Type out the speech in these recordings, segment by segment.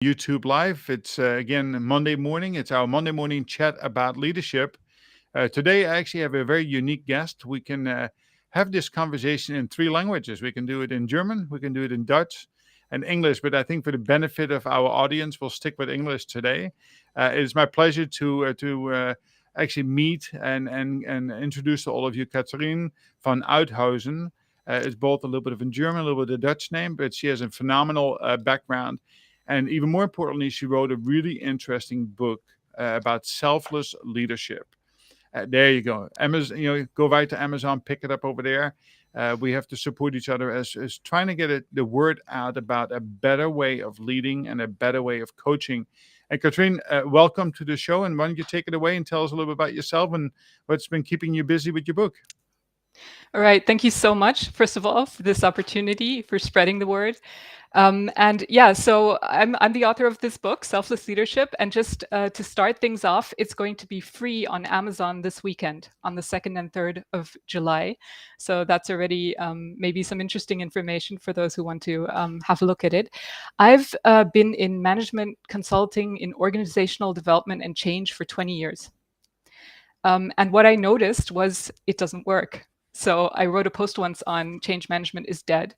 YouTube Live. It's again Monday morning. It's our Monday morning chat about leadership. Today, I actually have a very unique guest. We can have this conversation in three languages. We can do it in German, we can do it in Dutch, and English. But I think for the benefit of our audience, we'll stick with English today. It is my pleasure to actually meet and introduce to all of you Katrijn van Oudheusden. It's both a little bit of a German, a little bit of a Dutch name, but she has a phenomenal background. And even more importantly, she wrote a really interesting book about selfless leadership. There you go. Amazon, go right to Amazon, pick it up over there. We have to support each other as trying to get the word out about a better way of leading and a better way of coaching. And Katrijn, welcome to the show. And why don't you take it away and tell us a little bit about yourself and what's been keeping you busy with your book? All right. Thank you so much, first of all, for this opportunity, for spreading the word. So I'm the author of this book, Selfless Leadership. And just to start things off, it's going to be free on Amazon this weekend on the 2nd and 3rd of July. So that's already maybe some interesting information for those who want to have a look at it. I've been in management consulting in organizational development and change for 20 years. And what I noticed was it doesn't work. So I wrote a post once on change management is dead.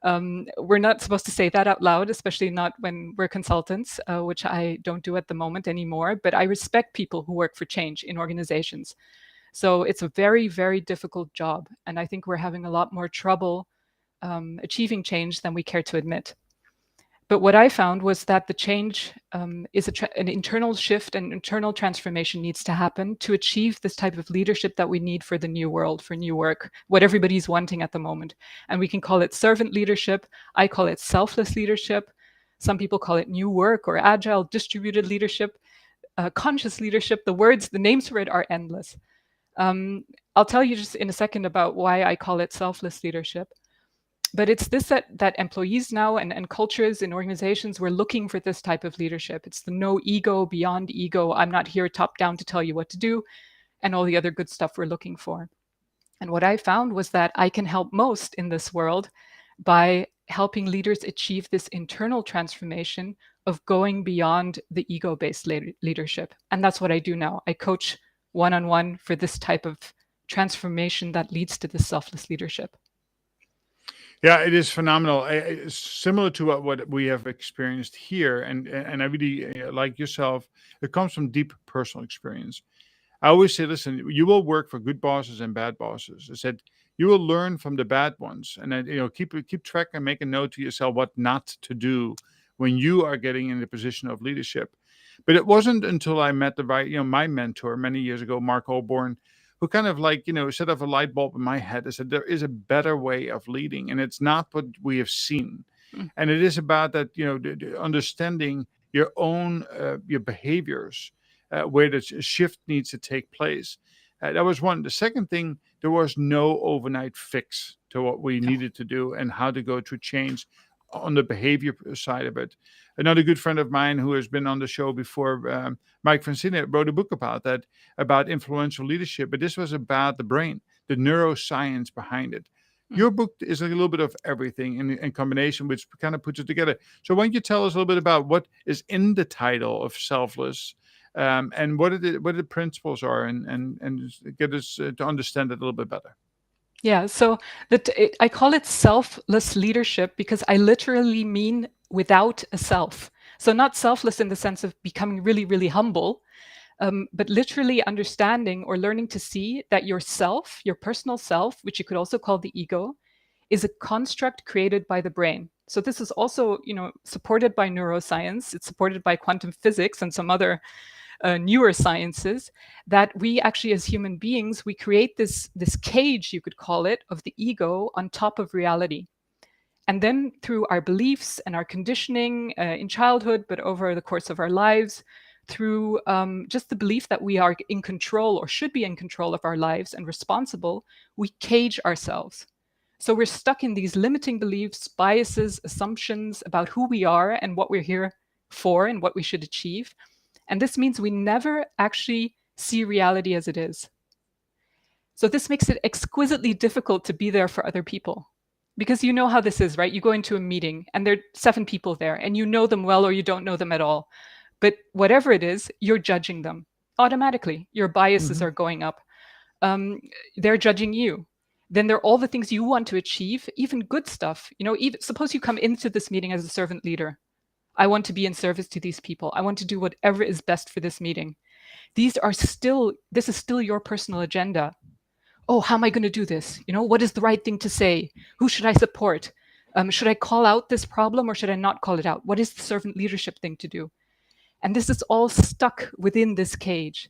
We're not supposed to say that out loud, especially not when we're consultants, which I don't do at the moment anymore. But I respect people who work for change in organizations. So it's a very, very difficult job. And I think we're having a lot more trouble achieving change than we care to admit. But what I found was that the change is an internal shift and internal transformation needs to happen to achieve this type of leadership that we need for the new world, for new work, what everybody's wanting at the moment. And we can call it servant leadership. I call it selfless leadership. Some people call it new work or agile distributed leadership, conscious leadership. The names for it are endless. I'll tell you just in a second about why I call it selfless leadership. But it's this that employees now and cultures in organizations, we're looking for this type of leadership. It's the no ego, beyond ego. I'm not here top down to tell you what to do and all the other good stuff we're looking for. And what I found was that I can help most in this world by helping leaders achieve this internal transformation of going beyond the ego-based leadership. And that's what I do now. I coach one-on-one for this type of transformation that leads to this selfless leadership. Yeah, it is phenomenal. It's similar to what we have experienced here, and I really like yourself. It comes from deep personal experience. I always say, listen, you will work for good bosses and bad bosses. I said you will learn from the bad ones, and then keep track and make a note to yourself what not to do when you are getting in the position of leadership. But it wasn't until I met my mentor many years ago, Mark Holborn, who kind of set off a light bulb in my head. I said, there is a better way of leading, and it's not what we have seen. And it is about that, understanding your own, your behaviors, where the shift needs to take place. That was one. The second thing, there was no overnight fix to what we needed to do and how to go through change on the behavior side of it. Another good friend of mine who has been on the show before, Mike Francina, wrote a book about that, about influential leadership. But this was about the brain, the neuroscience behind it. Your book is a little bit of everything in combination, which kind of puts it together. So why don't you tell us a little bit about what is in the title of Selfless, and what the principles are, and get us to understand it a little bit better. Yeah, so I call it selfless leadership because I literally mean without a self. So not selfless in the sense of becoming really, really humble, but literally understanding or learning to see that yourself, your personal self, which you could also call the ego, is a construct created by the brain. So this is also, supported by neuroscience. It's supported by quantum physics and some other newer sciences, that we actually as human beings, we create this cage, you could call it, of the ego on top of reality. And then through our beliefs and our conditioning in childhood, but over the course of our lives, through just the belief that we are in control or should be in control of our lives and responsible, we cage ourselves. So we're stuck in these limiting beliefs, biases, assumptions about who we are and what we're here for and what we should achieve. And this means we never actually see reality as it is. So this makes it exquisitely difficult to be there for other people. Because you know how this is, right? You go into a meeting and there are 7 people there and you know them well or you don't know them at all. But whatever it is, you're judging them automatically. Your biases are going up. They're judging you. Then there are all the things you want to achieve, even good stuff. Even suppose you come into this meeting as a servant leader. I want to be in service to these people. I want to do whatever is best for this meeting. This is still your personal agenda. Oh, how am I going to do this? What is the right thing to say? Who should I support? Should I call out this problem or should I not call it out? What is the servant leadership thing to do? And this is all stuck within this cage.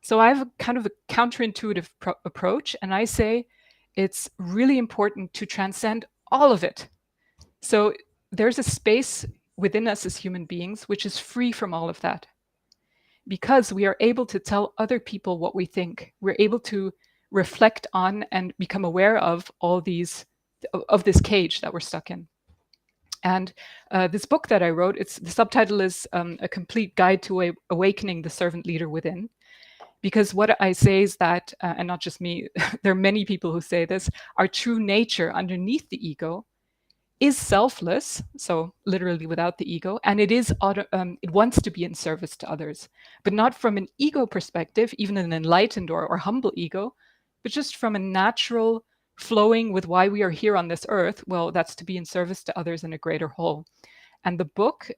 So I have a kind of a counterintuitive approach, and I say it's really important to transcend all of it. So there's a space within us as human beings which is free from all of that, because we are able to tell other people what we think. We're able to reflect on and become aware of this cage that we're stuck in. And this book that I wrote, the subtitle is A Complete Guide to Awakening the Servant Leader Within. Because what I say is that, and not just me, there are many people who say this, our true nature underneath the ego is selfless, so literally without the ego, and it wants to be in service to others, but not from an ego perspective, even an enlightened or humble ego, but just from a natural flowing with why we are here on this earth. Well, that's to be in service to others in a greater whole. And the book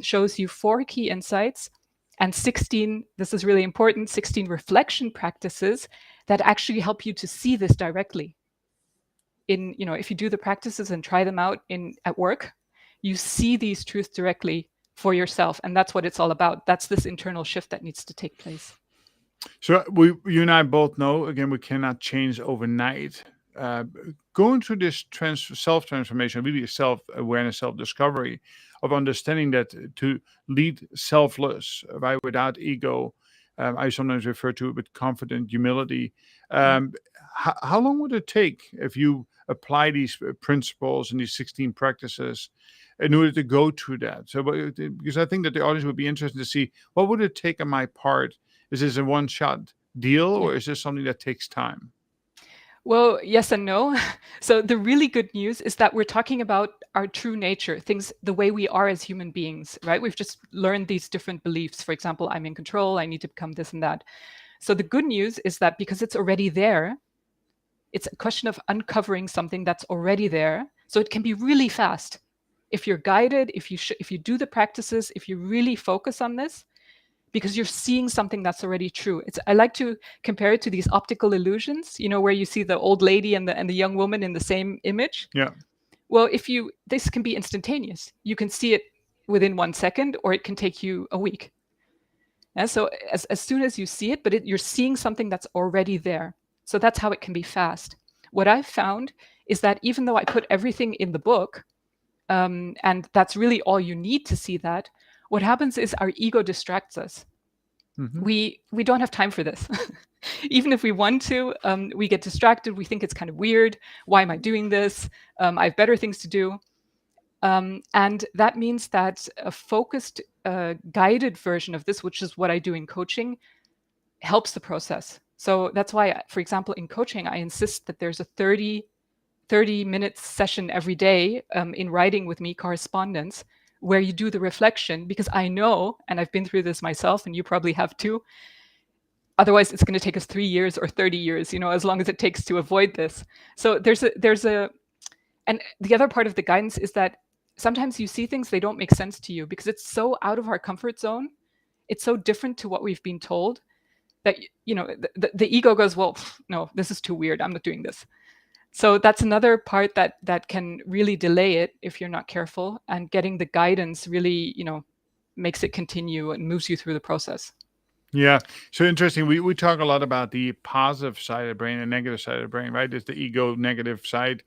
shows you 4 key insights and 16, this is really important, 16 reflection practices that actually help you to see this directly. If you do the practices and try them out at work, you see these truths directly for yourself. And that's what it's all about. That's this internal shift that needs to take place. So you and I both know, again, we cannot change overnight. Going through this self-transformation, really self-awareness, self-discovery, of understanding that to lead selfless, right, without ego, I sometimes refer to it with confident humility. How long would it take if you apply these principles and these 16 practices in order to go through that? So, because I think that the audience would be interested to see, what would it take on my part? Is this a one-shot deal, or is this something that takes time? Well, yes and no. So the really good news is that we're talking about our true nature, things, the way we are as human beings, right? We've just learned these different beliefs. For example, I'm in control, I need to become this and that. So the good news is that because it's already there, it's a question of uncovering something that's already there. So it can be really fast. If you're guided, if you do the practices, if you really focus on this, because you're seeing something that's already true. I like to compare it to these optical illusions, where you see the old lady and the young woman in the same image. Yeah. Well, this can be instantaneous. You can see it within 1 second, or it can take you a week. And so as soon as you see it, but you're seeing something that's already there. So that's how it can be fast. What I've found is that even though I put everything in the book, and that's really all you need to see that, what happens is our ego distracts us. Mm-hmm. We don't have time for this. Even if we want to, we get distracted. We think it's kind of weird. Why am I doing this? I have better things to do. And that means that a focused, guided version of this, which is what I do in coaching, helps the process. So that's why, for example, in coaching, I insist that there's a 30-minute session every day in writing with me, correspondence, where you do the reflection, because I know, and I've been through this myself, and you probably have too, otherwise it's going to take us 3 years or 30 years, as long as it takes to avoid this. So and the other part of the guidance is that sometimes you see things, they don't make sense to you because it's so out of our comfort zone. It's so different to what we've been told that, the ego goes, well, no, this is too weird. I'm not doing this. So that's another part that can really delay it if you're not careful, and getting the guidance really, makes it continue and moves you through the process. Yeah. So interesting. We talk a lot about the positive side of the brain and negative side of the brain, right? It's the ego negative side,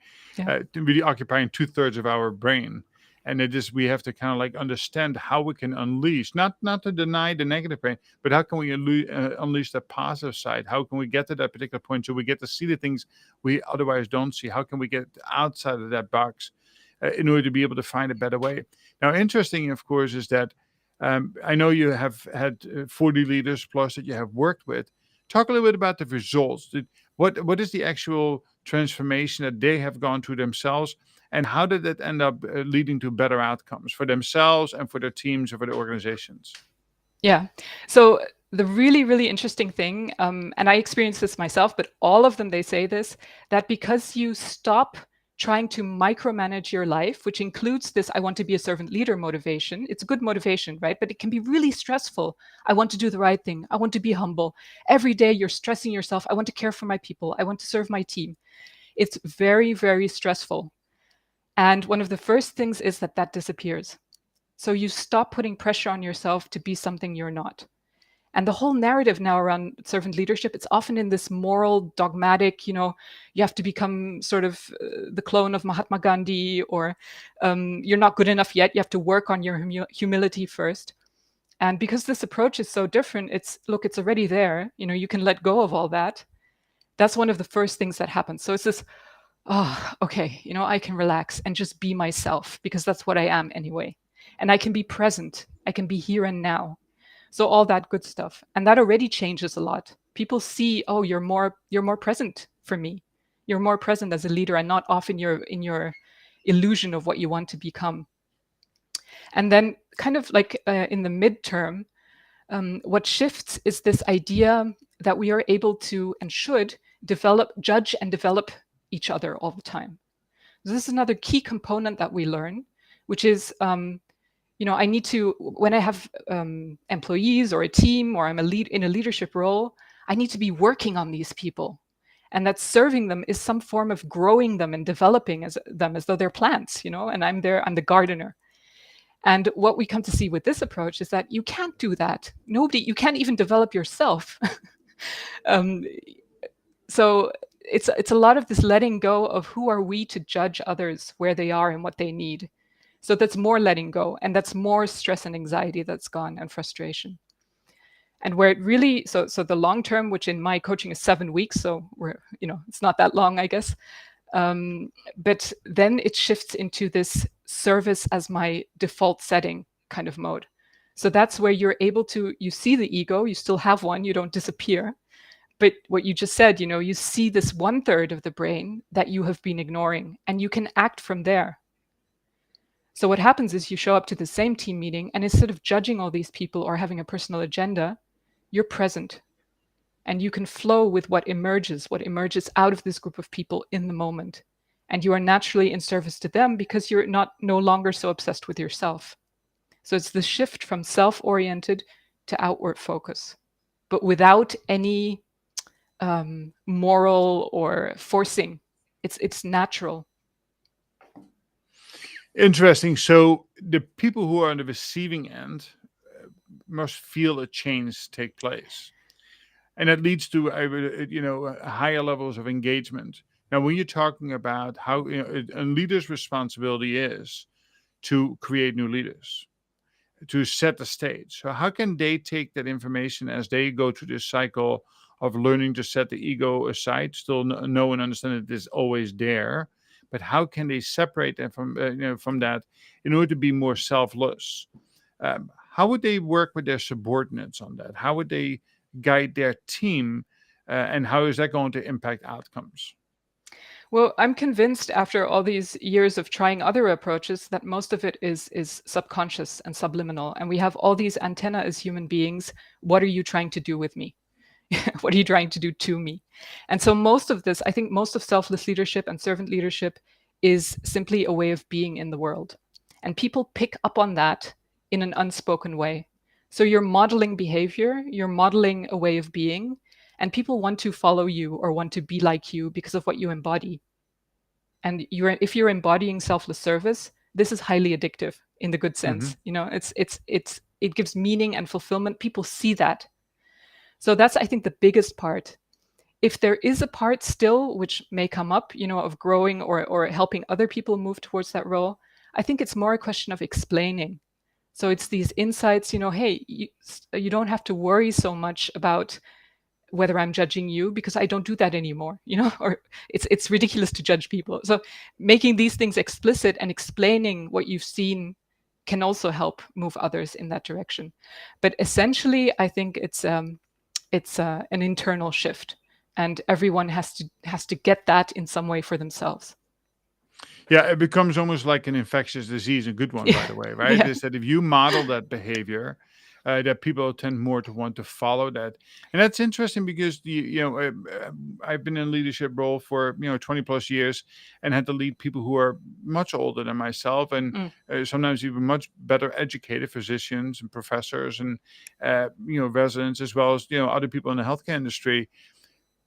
really occupying 2/3 of our brain. And we have to kind of like understand how we can unleash, not to deny the negative brain, but how can we unleash the positive side? How can we get to that particular point so we get to see the things we otherwise don't see? How can we get outside of that box in order to be able to find a better way? Now, interesting, of course, is that I know you have had 40 leaders plus that you have worked with. Talk a little bit about the results. What is the actual transformation that they have gone through themselves, and how did it end up leading to better outcomes for themselves and for their teams or for the organizations? Yeah. So the really, really interesting thing, and I experienced this myself, but all of them, they say this, that because you stop trying to micromanage your life, which includes this, I want to be a servant leader motivation. It's a good motivation, right? But it can be really stressful. I want to do the right thing. I want to be humble. Every day you're stressing yourself. I want to care for my people. I want to serve my team. It's very, very stressful. And one of the first things is that that disappears. So you stop putting pressure on yourself to be something you're not. And the whole narrative now around servant leadership, it's often in this moral, dogmatic, you have to become sort of the clone of Mahatma Gandhi, or you're not good enough yet. You have to work on your humility first. And because this approach is so different, it's already there. You can let go of all that. That's one of the first things that happens. So it's this, oh, okay, I can relax and just be myself, because that's what I am anyway. And I can be present. I can be here and now. So all that good stuff. And that already changes a lot. People see, oh, you're more present for me. You're more present as a leader and not off in your illusion of what you want to become. And then kind of like in the midterm, what shifts is this idea that we are able to and should judge and develop each other all the time. So this is another key component that we learn, which is I need to, when I have employees or a team, or I'm in a leadership role, I need to be working on these people. And that serving them is some form of growing them and developing them as though they're plants, and I'm the gardener. And what we come to see with this approach is that you can't do that. You can't even develop yourself. So it's a lot of this letting go of who are we to judge others where they are and what they need. So that's more letting go, and that's more stress and anxiety that's gone, and frustration. And where it really, so the long term, which in my coaching is 7 weeks, so it's not that long, I guess. But then it shifts into this service as my default setting kind of mode. So that's where you're able to, you see the ego, you still have one, you don't disappear. But what you just said, you see this 1/3 of the brain that you have been ignoring, and you can act from there. So what happens is you show up to the same team meeting, and instead of judging all these people or having a personal agenda, you're present. And you can flow with what emerges out of this group of people in the moment. And you are naturally in service to them because you're no longer so obsessed with yourself. So it's the shift from self-oriented to outward focus, but without any moral or forcing. It's natural. Interesting. So the people who are on the receiving end must feel a change take place, and that leads to higher levels of engagement. Now, when you're talking about how a leader's responsibility is to create new leaders, to set the stage. So how can they take that information as they go through this cycle of learning to set the ego aside, still know and understand that it is always there, but how can they separate them from that in order to be more selfless? How would they work with their subordinates on that? How would they guide their team, and how is that going to impact outcomes? Well, I'm convinced after all these years of trying other approaches that most of it is subconscious and subliminal. And we have all these antenna as human beings. What are you trying to do with me? What are you trying to do to me? And so most of this, I think most of selfless leadership and servant leadership is simply a way of being in the world. And people pick up on that in an unspoken way. So you're modeling behavior, you're modeling a way of being, and people want to follow you or want to be like you because of what you embody. And if you're embodying selfless service, this is highly addictive in the good sense. It gives meaning and fulfillment. People see that. So that's, I think, the biggest part. If there is a part still, which may come up, of growing or helping other people move towards that role, I think it's more a question of explaining. So it's these insights, hey, you don't have to worry so much about whether I'm judging you because I don't do that anymore, or it's ridiculous to judge people. So making these things explicit and explaining what you've seen can also help move others in that direction. But essentially, I think it's an internal shift and everyone has to get that in some way for themselves. Yeah, it becomes almost like an infectious disease, a good one, by the way, right? Yeah. Is that if you model that behavior, that people tend more to want to follow that, and that's interesting because I've been in a leadership role for 20 plus years, and had to lead people who are much older than myself, and Mm. sometimes even much better educated physicians and professors and residents, as well as other people in the healthcare industry.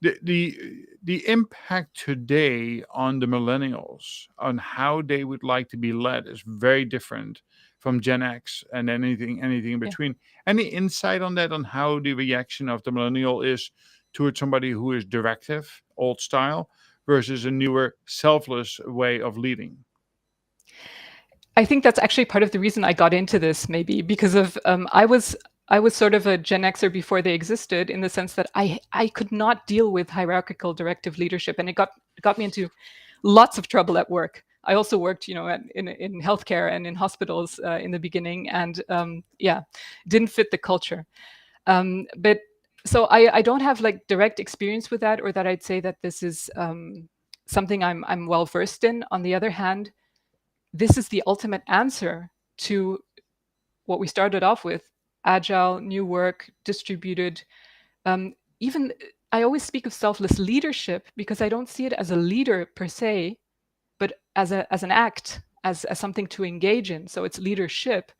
The impact today on the millennials on how they would like to be led is very different from Gen X and anything in Yeah. between. Any insight on that, on how the reaction of the millennial is towards somebody who is directive, old style, versus a newer, selfless way of leading? I think that's actually part of the reason I got into this, maybe because of I was sort of a Gen Xer before they existed, in the sense that I could not deal with hierarchical directive leadership, and it got me into lots of trouble at work. I also worked, in healthcare and in hospitals in the beginning, and didn't fit the culture. But so I don't have like direct experience with that, or that I'd say that this is something I'm well versed in. On the other hand, this is the ultimate answer to what we started off with: agile, new work, distributed. Even I always speak of selfless leadership because I don't see it as a leader per se, but as an act, as something to engage in. So it's leadership,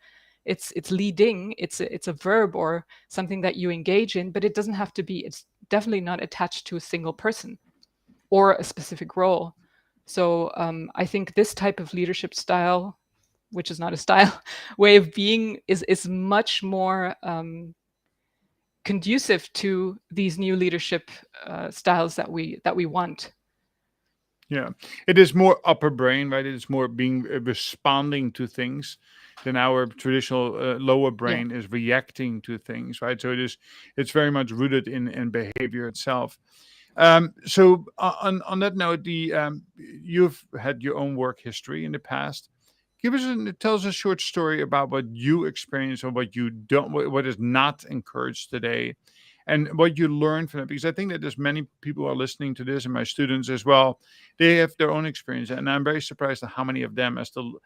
it's leading, it's a verb or something that you engage in, but it doesn't have to be. It's definitely not attached to a single person or a specific role. So I think this type of leadership style, which is not a style, way of being, is much more conducive to these new leadership styles that we want. Yeah, it is more upper brain, right? It is more being responding to things than our traditional lower Yeah. brain is reacting to things, right? So it's very much rooted in behavior itself. So on that note, you've had your own work history in the past. Tell us a short story about what you experienced or what you don't, what is not encouraged today, and what you learned from it. Because I think that there's many people who are listening to this, and my students as well. They have their own experience, and I'm very surprised at how many of them are still,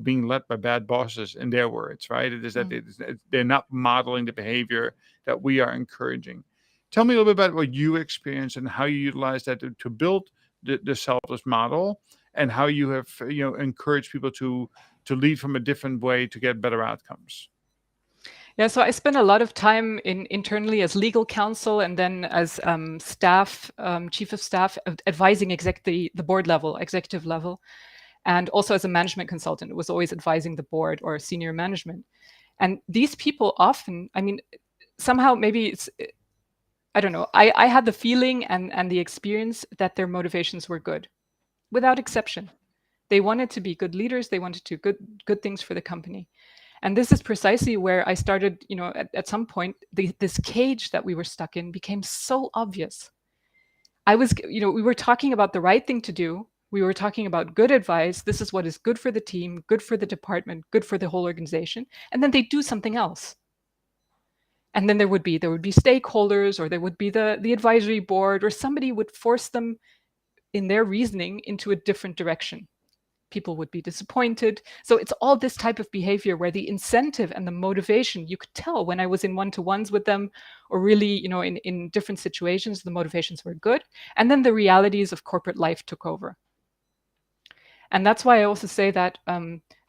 being led by bad bosses. In their words, right? It is that they're not modeling the behavior that we are encouraging. Tell me a little bit about what you experienced and how you utilize that to build the selfless model, and how you have encouraged people to lead from a different way to get better outcomes. Yeah, so I spent a lot of time internally as legal counsel, and then as staff, chief of staff, advising the board level, executive level, and also as a management consultant. It was always advising the board or senior management. And these people often, I mean, somehow maybe it's, I don't know, I had the feeling and the experience that their motivations were good, without exception. They wanted to be good leaders. They wanted to do good things for the company. And this is precisely where I started, at some point, this cage that we were stuck in became so obvious. We were talking about the right thing to do. We were talking about good advice. This is what is good for the team, good for the department, good for the whole organization. And then they do something else. And then there would be stakeholders, or there would be the advisory board, or somebody would force them in their reasoning into a different direction. People would be disappointed. So it's all this type of behavior where the incentive and the motivation, you could tell when I was in one-to-ones with them, or really, in different situations, the motivations were good. And then the realities of corporate life took over. And that's why I also say that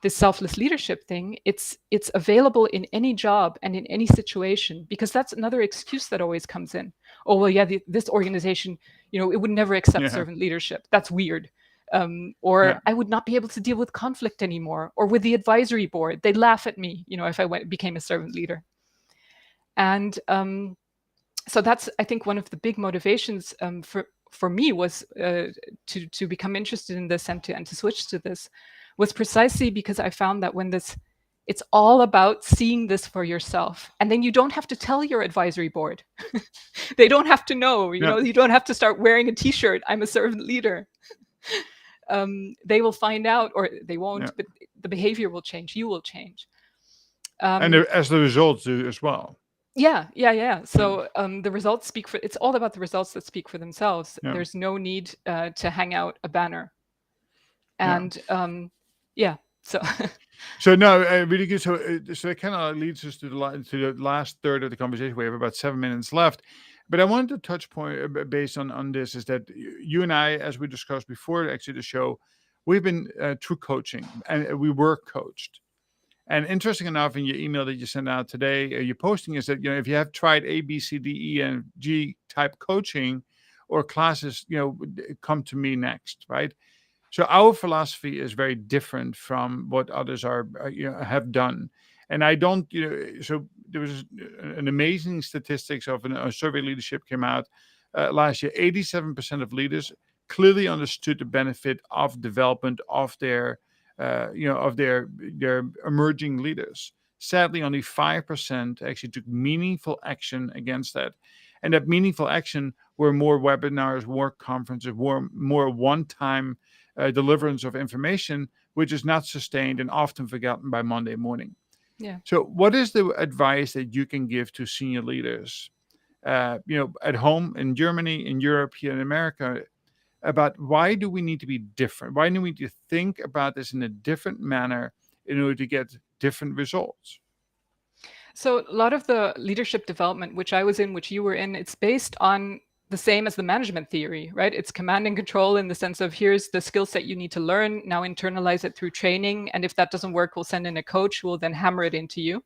this selfless leadership thing, it's available in any job and in any situation, because that's another excuse that always comes in. Oh, well, yeah, this organization, it would never accept Yeah, servant leadership. That's weird. Or yeah, I would not be able to deal with conflict anymore, or with the advisory board. They'd laugh at me, if I became a servant leader. And so that's, I think, one of the big motivations for me was to become interested in this, and to switch to this, was precisely because I found that it's all about seeing this for yourself, and then you don't have to tell your advisory board. They don't have to know. yeah, You don't have to start wearing a T-shirt, "I'm a servant leader." They will find out, or they won't, yeah. but the behavior will change. You will change. And as the results do as well. Yeah. So the results speak for. It's all about the results that speak for themselves. Yeah. There's no need to hang out a banner. Yeah. And yeah, so So no, really good. So it kind of leads us to the last third of the conversation. We have about 7 minutes left, but I wanted to touch point based on this is that you and I, as we discussed before, actually the show, we've been through coaching and we were coached. And interesting enough, in your email that you sent out today, your posting is that if you have tried A, B, C, D, E, and G type coaching or classes, come to me next, right? So our philosophy is very different from what others are, have done. And I don't, so there was an amazing statistics of a survey leadership came out last year. 87% of leaders clearly understood the benefit of development of their emerging leaders. Sadly, only 5% actually took meaningful action against that. And that meaningful action were more webinars, more conferences, more one-time deliverance of information, which is not sustained and often forgotten by Monday morning. yeah. So, what is the advice that you can give to senior leaders, at home, in Germany, in Europe, here in America, about why do we need to be different? Why do we need to think about this in a different manner in order to get different results? So a lot of the leadership development, which I was in, which you were in, it's based on the same as the management theory, right? It's command and control in the sense of here's the skill set you need to learn. Now internalize it through training. And if that doesn't work, we'll send in a coach who will then hammer it into you.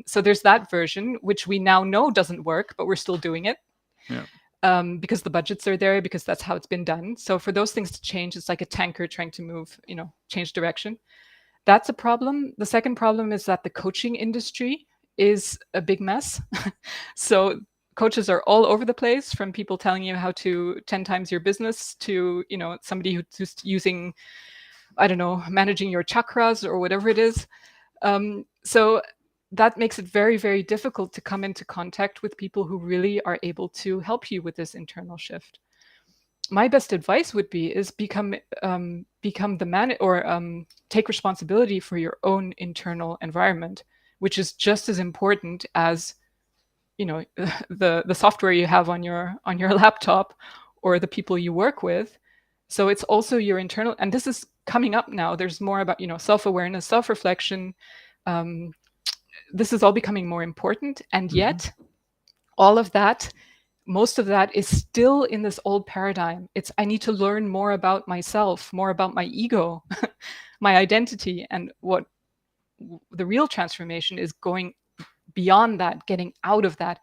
So there's that version, which we now know doesn't work, but we're still doing it. Yeah. Because the budgets are there, because that's how it's been done. So for those things to change, it's like a tanker trying to move, change direction. That's a problem. The second problem is that the coaching industry is a big mess. So coaches are all over the place, from people telling you how to 10 times your business to, somebody who's just using, I don't know, managing your chakras or whatever it is. So that makes it very, very difficult to come into contact with people who really are able to help you with this internal shift. My best advice would be is become the man, or take responsibility for your own internal environment, which is just as important as the software you have on your laptop or the people you work with. So it's also your internal, and this is coming up now. There's more about self-awareness, self-reflection. This is all becoming more important, and yet all of that, most of that is still in this old paradigm. It's I need to learn more about myself, more about my ego, my identity, and what the real transformation is going beyond that, getting out of that.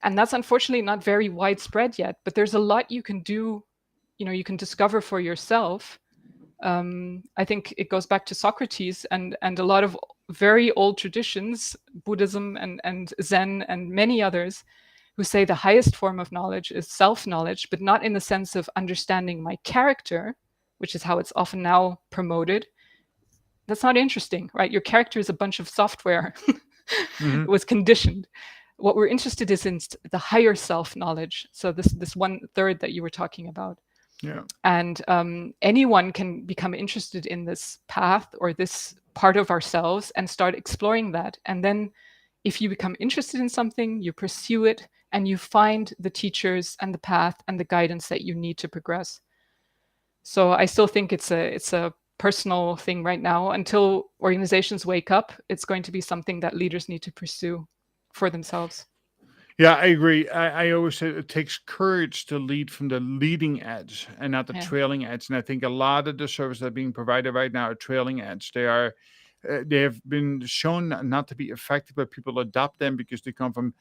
And that's unfortunately not very widespread yet, but there's a lot you can do, you can discover for yourself. I think it goes back to Socrates and a lot of very old traditions, Buddhism and Zen and many others, who say the highest form of knowledge is self-knowledge, but not in the sense of understanding my character, which is how it's often now promoted. That's not interesting, right? Your character is a bunch of software. It was conditioned. What we're interested in is the higher self-knowledge. So this 1/3 that you were talking about. Yeah. And anyone can become interested in this path or this part of ourselves and start exploring that. And then if you become interested in something, you pursue it and you find the teachers and the path and the guidance that you need to progress. So I still think it's a personal thing right now. Until organizations wake up, it's going to be something that leaders need to pursue for themselves. Yeah, I agree. I always say it takes courage to lead from the leading edge and not the trailing edge. And I think a lot of the services that are being provided right now are trailing edge. They have been shown not to be effective, but people adopt them because they come from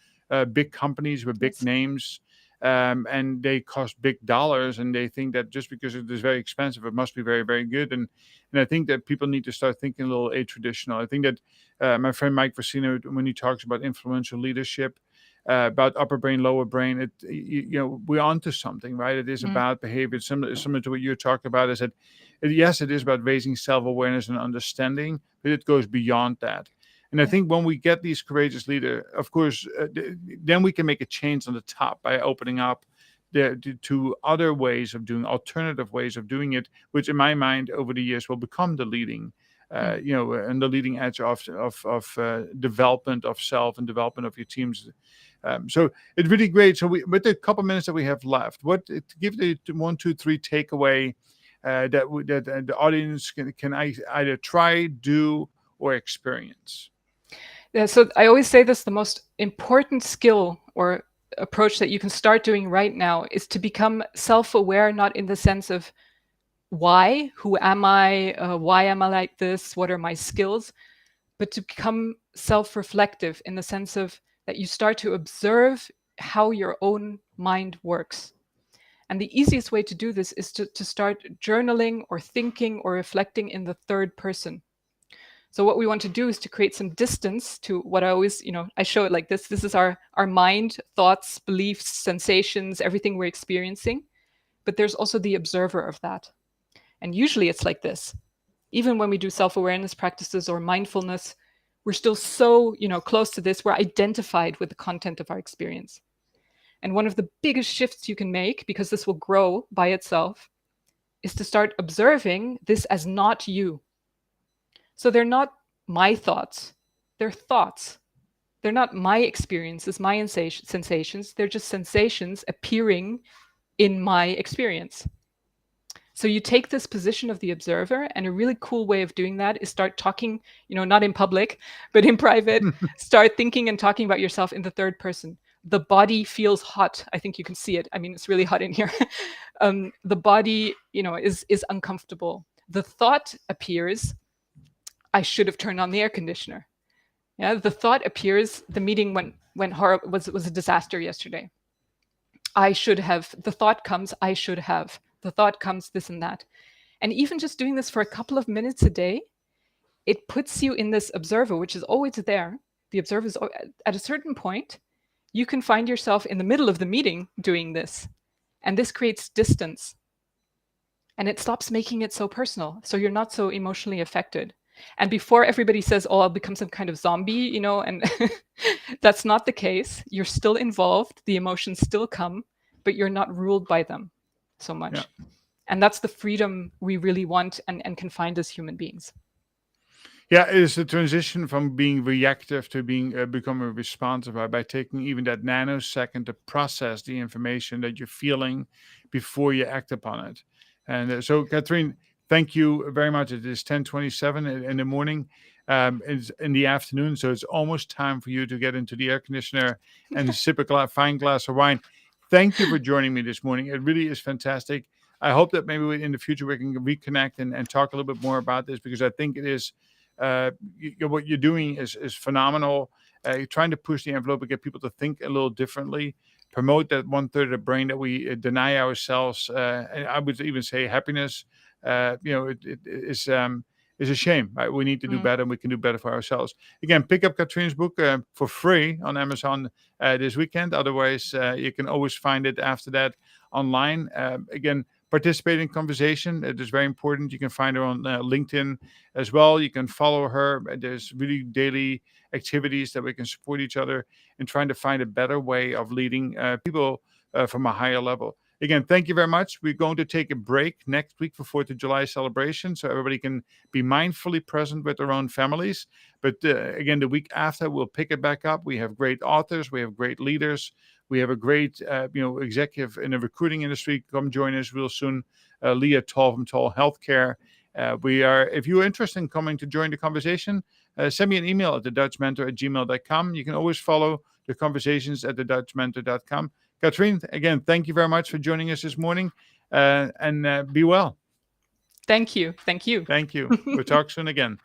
big companies with big names, and they cost big dollars. And they think that just because it is very expensive, it must be very, very good. And I think that people need to start thinking a little a-traditional. I think that my friend Mike Versino, when he talks about influential leadership, about upper brain, lower brain, we're onto something, right? It is about behavior. Similar to what you talked about, is that yes, it is about raising self-awareness and understanding, but it goes beyond that. And I think when we get these courageous leaders, of course, then we can make a change on the top by opening up to other ways of doing, alternative ways of doing it, which in my mind over the years will become the leading on the leading edge of development of self and development of your teams. So it's really great. So with the couple minutes that we have left, give the 1, 2, 3 takeaway that the audience can either try, do, or experience. Yeah, so I always say this, the most important skill or approach that you can start doing right now is to become self-aware, not in the sense of who am I, why am I like this, what are my skills, but to become self-reflective in the sense of that you start to observe how your own mind works. And the easiest way to do this is to start journaling or thinking or reflecting in the third person. So what we want to do is to create some distance to what I always, I show it like this. This is our mind, thoughts, beliefs, sensations, everything we're experiencing. But there's also the observer of that. And usually it's like this. Even when we do self-awareness practices or mindfulness, we're still so, close to this. We're identified with the content of our experience. And one of the biggest shifts you can make, because this will grow by itself, is to start observing this as not you. So they're not my thoughts, they're thoughts. They're not my experiences, my sensations, they're just sensations appearing in my experience. So you take this position of the observer, and a really cool way of doing that is start talking, not in public, but in private, start thinking and talking about yourself in the third person. The body feels hot. I think you can see it. I mean, it's really hot in here. The body, is uncomfortable. The thought appears, I should have turned on the air conditioner. Yeah, the thought appears, the meeting went horrible, was a disaster yesterday. The thought comes, I should have. The thought comes, this and that. And even just doing this for a couple of minutes a day, it puts you in this observer, which is always there. The observer is at a certain point, you can find yourself in the middle of the meeting doing this. And this creates distance. And it stops making it so personal. So you're not so emotionally affected. And before everybody says, oh, I'll become some kind of zombie, and that's not the case. You're still involved. The emotions still come, but you're not ruled by them so much. Yeah. And that's the freedom we really want and can find as human beings. Yeah, it is a transition from being reactive to becoming responsive by taking even that nanosecond to process the information that you're feeling before you act upon it. And so, Katrijn, thank you very much. It is 10:27 in the morning. It's in the afternoon, so it's almost time for you to get into the air conditioner and sip a fine glass of wine. Thank you for joining me this morning. It really is fantastic. I hope that maybe in the future we can reconnect and talk a little bit more about this, because I think it is what you're doing is phenomenal. You're trying to push the envelope and get people to think a little differently, promote that 1/3 of the brain that we deny ourselves. And I would even say happiness. It is a shame. Right? We need to do better, and we can do better for ourselves. Again, pick up Katrijn's book for free on Amazon this weekend. Otherwise, you can always find it after that online. Again, participate in conversation. It is very important. You can find her on LinkedIn as well. You can follow her. There's really daily activities that we can support each other in trying to find a better way of leading people from a higher level. Again, thank you very much. We're going to take a break next week for 4th of July celebration, so everybody can be mindfully present with their own families. But again, the week after, we'll pick it back up. We have great authors. We have great leaders. We have a great, executive in the recruiting industry. Come join us real soon. Leah Tall from Tall Healthcare. If you're interested in coming to join the conversation, send me an email at thedutchmentor@gmail.com. You can always follow the conversations at thedutchmentor.com. Katrijn, again, thank you very much for joining us this morning, and be well. Thank you. Thank you. Thank you. We'll talk soon again.